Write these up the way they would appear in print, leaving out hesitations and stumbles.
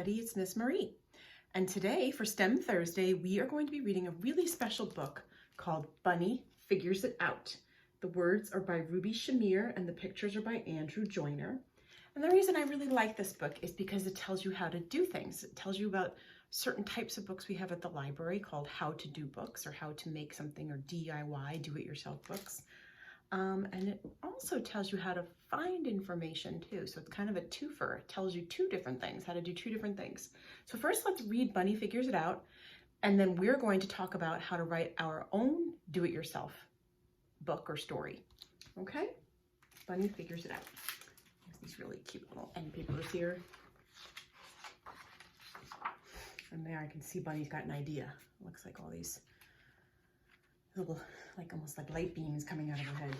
everybody, it's Miss Marie. And today for STEM Thursday, we are going to be reading a really special book called Bunny Figures It Out. The words are by Ruby Shamir and the pictures are by Andrew Joyner. And the reason I really like this book is because it tells you how to do things. It tells you about certain types of books we have at the library called how to do books or how to make something or DIY, do-it-yourself books. And it also tells you how to find information too. So it's kind of a twofer. It tells you two different things, how to do two different things. So first let's read Bunny Figures It Out. And then we're going to talk about how to write our own do-it-yourself book or story. Okay? Bunny Figures It Out. There's these really cute little end papers here. And there I can see Bunny's got an idea. It looks like all these little, like almost like light beams coming out of her head.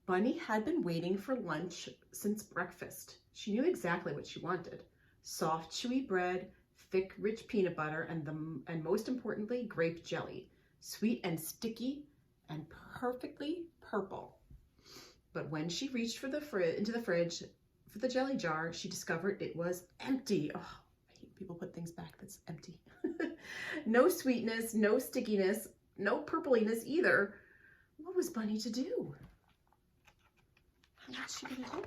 Bunny had been waiting for lunch since breakfast. She knew exactly what she wanted. Soft, chewy bread, thick, rich peanut butter, and most importantly, grape jelly. Sweet and sticky and perfectly purple. But when she reached for into the fridge for the jelly jar, she discovered it was empty. Oh, I hate people put things back that's empty. No sweetness, no stickiness, no purpliness either. What was Bunny to do? What's she gonna do?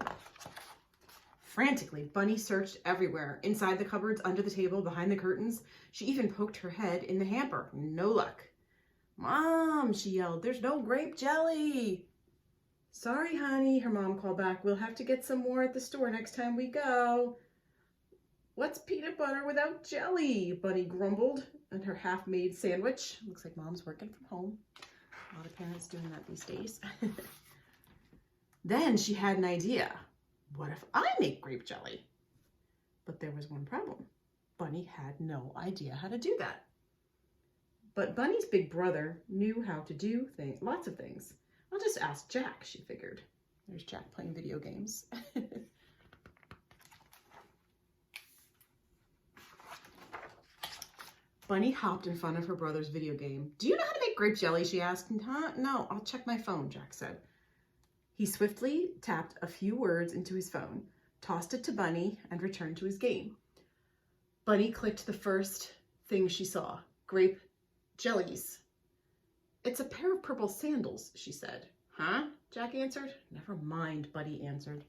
Frantically, Bunny searched everywhere, inside the cupboards, under the table, behind the curtains. She even poked her head in the hamper. No luck. "Mom," she yelled, "there's no grape jelly." "Sorry, honey," her mom called back. "We'll have to get some more at the store next time we go." "What's peanut butter without jelly?" Bunny grumbled in her half-made sandwich. Looks like Mom's working from home. A lot of parents doing that these days. Then she had an idea. What if I make grape jelly? But there was one problem. Bunny had no idea how to do that. But Bunny's big brother knew how to do lots of things. I'll just ask Jack, she figured. There's Jack playing video games. Bunny hopped in front of her brother's video game. "Do you know how to make grape jelly?" she asked. "Huh? No, I'll check my phone," Jack said. He swiftly tapped a few words into his phone, tossed it to Bunny, and returned to his game. Bunny clicked the first thing she saw. Grape jellies. "It's a pair of purple sandals," she said. "Huh?" Jack answered. "Never mind," Bunny answered.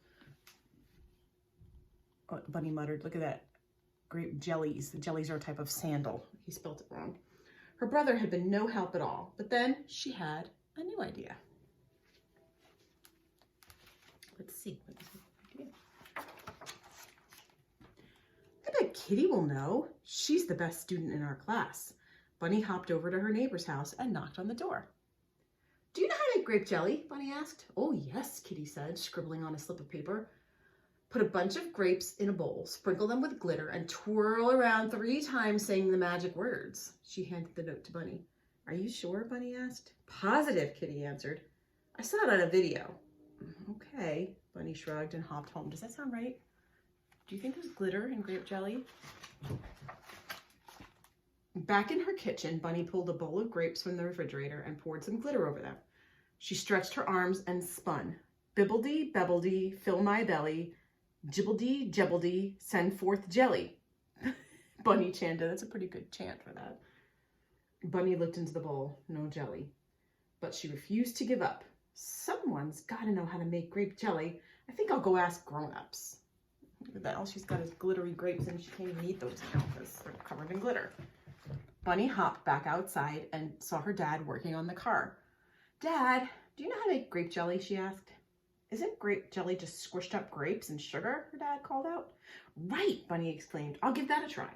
Oh, Bunny muttered, "Look at that. Grape jellies. The jellies are a type of sandal." He spelled it wrong. Her brother had been no help at all, but then she had a new idea. Let's see. What is her idea? "I bet Kitty will know. She's the best student in our class." Bunny hopped over to her neighbor's house and knocked on the door. "Do you know how to make grape jelly?" Bunny asked. "Oh, yes," Kitty said, scribbling on a slip of paper. "Put a bunch of grapes in a bowl, sprinkle them with glitter, and twirl around 3 times saying the magic words." She handed the note to Bunny. "Are you sure?" Bunny asked. "Positive," Kitty answered. "I saw it on a video." "Okay," Bunny shrugged and hopped home. Does that sound right? Do you think there's glitter in grape jelly? Back in her kitchen, Bunny pulled a bowl of grapes from the refrigerator and poured some glitter over them. She stretched her arms and spun. "Bibbledy, bebbledy, fill my belly. Jibbledy, jebbledy, send forth jelly." Bunny chanted. That's a pretty good chant for that. Bunny looked into the bowl. No jelly. But she refused to give up. "Someone's got to know how to make grape jelly. I think I'll go ask grown-ups." Look at that. All she's got is glittery grapes, and she can't even eat those now because they're covered in glitter. Bunny hopped back outside and saw her dad working on the car. "Dad, do you know how to make grape jelly?" she asked. "Isn't grape jelly just squished up grapes and sugar?" her dad called out. "Right," Bunny exclaimed. "I'll give that a try."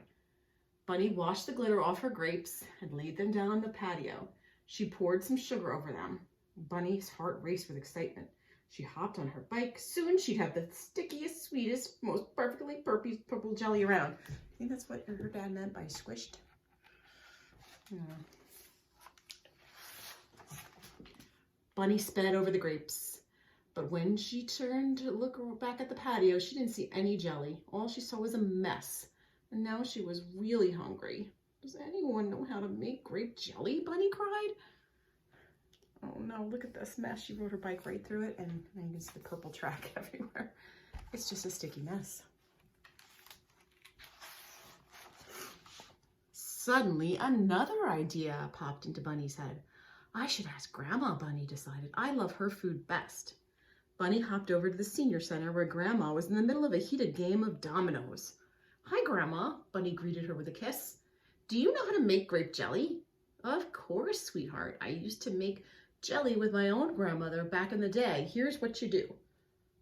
Bunny washed the glitter off her grapes and laid them down on the patio. She poured some sugar over them. Bunny's heart raced with excitement. She hopped on her bike. Soon she'd have the stickiest, sweetest, most perfectly purple jelly around. I think that's what her dad meant by squished. Bunny sped over the grapes. But when she turned to look back at the patio, she didn't see any jelly. All she saw was a mess. And now she was really hungry. "Does anyone know how to make grape jelly?" Bunny cried. Oh no, look at this mess. She rode her bike right through it, and now you can see the purple track everywhere. It's just a sticky mess. Suddenly, another idea popped into Bunny's head. I should ask Grandma, Bunny decided. I love her food best. Bunny hopped over to the senior center where Grandma was in the middle of a heated game of dominoes. Hi, Grandma, Bunny greeted her with a kiss. Do you know how to make grape jelly? Of course, sweetheart. I used to make jelly with my own grandmother back in the day. Here's what you do.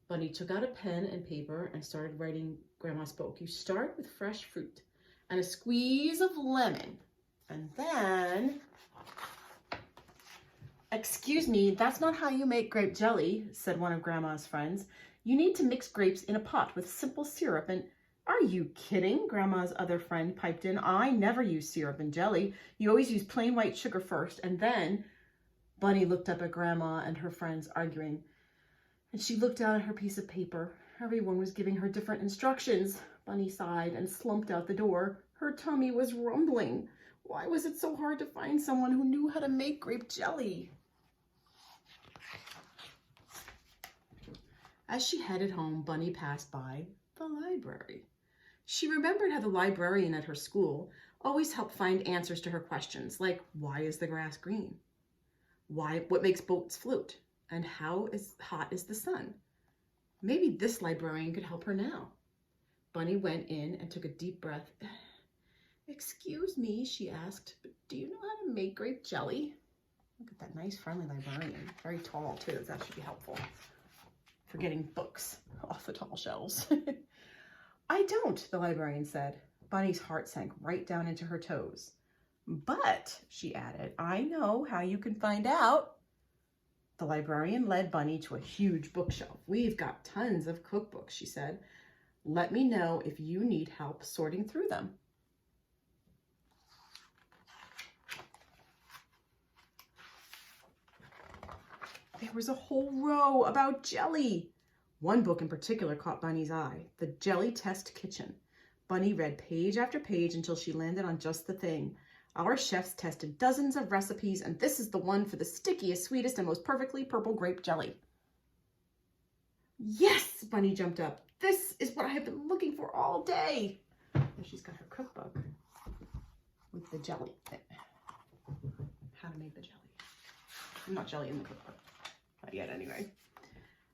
Bunny took out a pen and paper and started writing. Grandma spoke. You start with fresh fruit and a squeeze of lemon. And then, excuse me, that's not how you make grape jelly, said one of Grandma's friends. You need to mix grapes in a pot with simple syrup and... Are you kidding? Grandma's other friend piped in. I never use syrup in jelly. You always use plain white sugar first. And then Bunny looked up at Grandma and her friends arguing. And she looked down at her piece of paper. Everyone was giving her different instructions. Bunny sighed and slumped out the door. Her tummy was rumbling. Why was it so hard to find someone who knew how to make grape jelly? As she headed home, Bunny passed by the library. She remembered how the librarian at her school always helped find answers to her questions, like why is the grass green? What makes boats float? And how hot is the sun? Maybe this librarian could help her now. Bunny went in and took a deep breath. Excuse me, she asked, but do you know how to make grape jelly? Look at that nice, friendly librarian. Very tall, too. That should be helpful for getting books off the tall shelves. I don't, the librarian said. Bunny's heart sank right down into her toes. But, she added, I know how you can find out. The librarian led Bunny to a huge bookshelf. We've got tons of cookbooks, she said. Let me know if you need help sorting through them. There was a whole row about jelly. One book in particular caught Bunny's eye, The Jelly Test Kitchen. Bunny read page after page until she landed on just the thing. Our chefs tested dozens of recipes, and this is the one for the stickiest, sweetest, and most perfectly purple grape jelly. Yes, Bunny jumped up. This is what I have been looking for all day. And she's got her cookbook with the jelly. How to make the jelly. Not jelly in the cookbook. Not yet, anyway.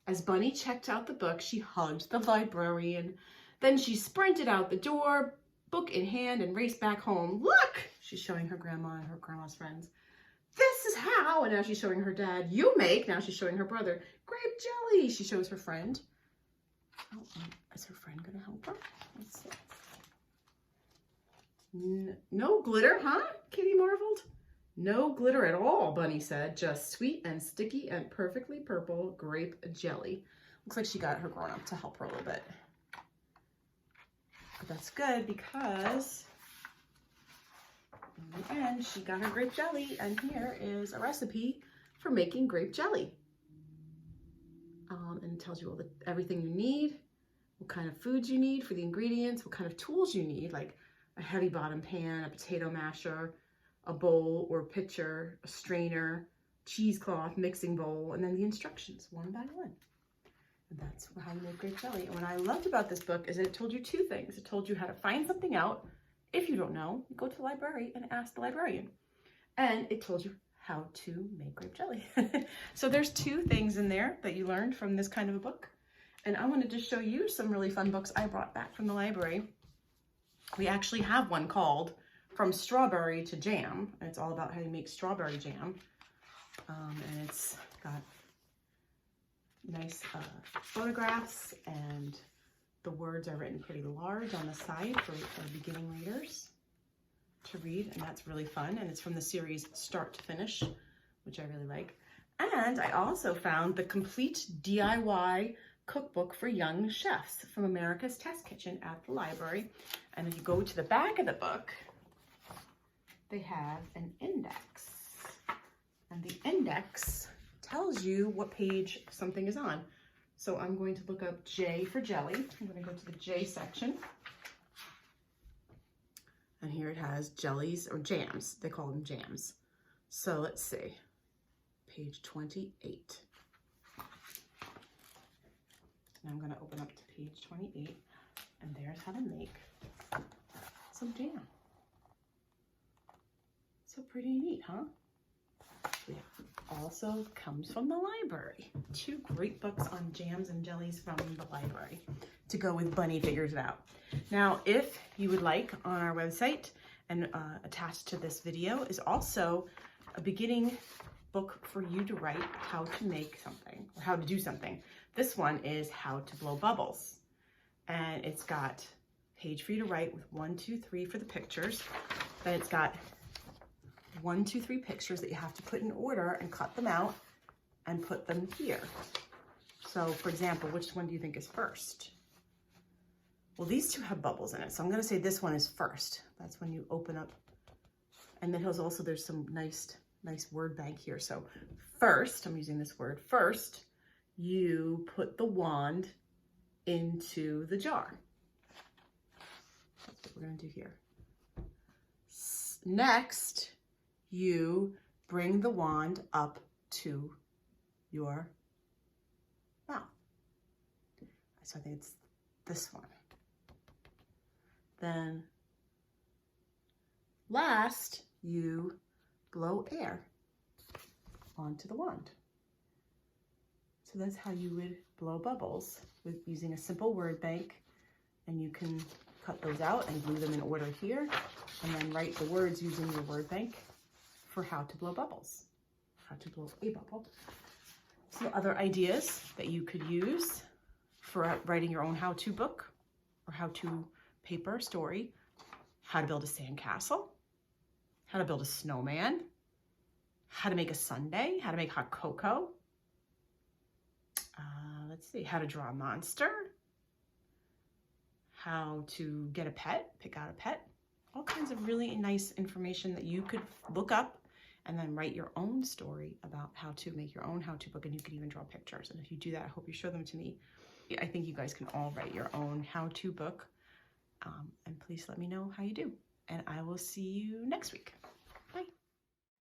As Bunny checked out the book, she hugged the librarian. Then she sprinted out the door, book in hand, and raced back home. Look, she's showing her grandma and her grandma's friends. This is how, and now she's showing her dad, you make, now she's showing her brother, grape jelly. She shows her friend. Oh, is her friend going to help her? Let's see. No glitter, huh? Kitty marveled. No glitter at all, Bunny said. Just sweet and sticky and perfectly purple grape jelly. Looks like she got her grown-up to help her a little bit. But that's good because in the end, she got her grape jelly, and here is a recipe for making grape jelly. And it tells you everything you need, what kind of foods you need for the ingredients, what kind of tools you need, like a heavy bottom pan, a potato masher, a bowl or pitcher, a strainer, cheesecloth, mixing bowl, and then the instructions one by one. And that's how you make grape jelly. And what I loved about this book is that it told you two things. It told you how to find something out. If you don't know, you go to the library and ask the librarian. And it told you how to make grape jelly. So there's two things in there that you learned from this kind of a book. And I wanted to show you some really fun books I brought back from the library. We actually have one called From Strawberry to Jam. And it's all about how you make strawberry jam. And it's got nice photographs, and the words are written pretty large on the side for beginning readers to read, and that's really fun. And it's from the series Start to Finish, which I really like. And I also found the complete DIY cookbook for young chefs from America's Test Kitchen at the library. And if you go to the back of the book, they have an index, and the index tells you what page something is on. So I'm going to look up J for jelly. I'm going to go to the J section. And here it has jellies or jams. They call them jams. So let's see. Page 28. And I'm going to open up to page 28. And there's how to make some jam. So pretty neat, huh? Yeah. Also comes from the library. 2 great books on jams and jellies from the library to go with Bunny Figures It Out. Now, if you would like, on our website and attached to this video is also a beginning book for you to write how to make something or how to do something. This one is how to blow bubbles. And it's got a page for you to write with 1, 2, 3 for the pictures. Then it's got 1, 2, 3 pictures that you have to put in order and cut them out and put them here. So for example, which one do you think is first? Well, these 2 have bubbles in it. So I'm gonna say this one is first. That's when you open up. And then there's some nice word bank here. So first, I'm using this word, first, you put the wand into the jar. That's what we're gonna do here. Next, you bring the wand up to your mouth. So I think it's this one. Then last, you blow air onto the wand. So that's how you would blow bubbles with using a simple word bank, and you can cut those out and glue them in order here, and then write the words using your word bank for how to blow bubbles, how to blow a bubble. Some other ideas that you could use for writing your own how-to book or how-to paper story: how to build a sandcastle, how to build a snowman, how to make a sundae, how to make hot cocoa, let's see, how to draw a monster, how to get a pet, pick out a pet, all kinds of really nice information that you could look up and then write your own story about how to make your own how-to book, and you can even draw pictures. And if you do that, I hope you show them to me. I think you guys can all write your own how-to book, and please let me know how you do. And I will see you next week.